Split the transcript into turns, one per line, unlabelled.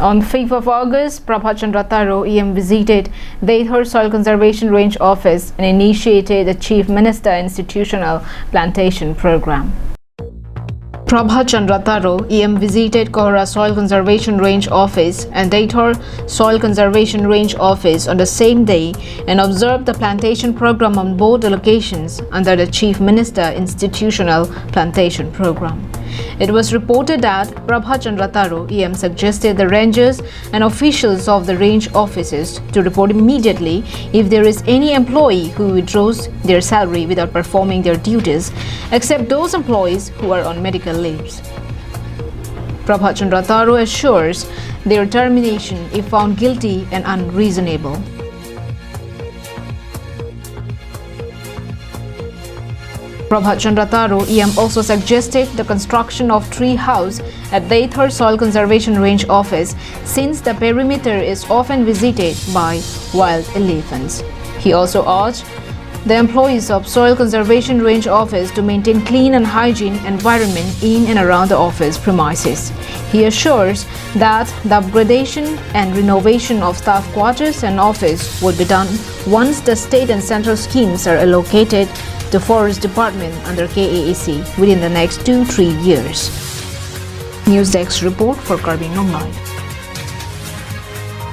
On the 5th of August, Prabhat Chandra Taro EM visited Deithor Soil Conservation Range Office and initiated the Chief Minister Institutional Plantation Program. Prabhat Chandra Taro EM visited Kohra Soil Conservation Range Office and Deithor Soil Conservation Range Office on the same day and observed the plantation program on both locations under the Chief Minister Institutional Plantation Program. It was reported that Prabhat Chandra Taro EM suggested the rangers and officials of the range offices to report immediately if there is any employee who withdraws their salary without performing their duties, except those employees who are on medical leaves. Prabhat Chandra Taro assures their termination if found guilty and unreasonable. Prabhat Chandra Taro EM also suggested the construction of tree house at Deithor Soil Conservation Range Office since the perimeter is often visited by wild elephants. He also urged the employees of Soil Conservation Range Office to maintain clean and hygiene environment in and around the office premises. He assures that the upgradation and renovation of staff quarters and office would be done once the state and central schemes are allocated to Forest Department under KAAC within the next 2-3 years. News Desk report for Carbine Online.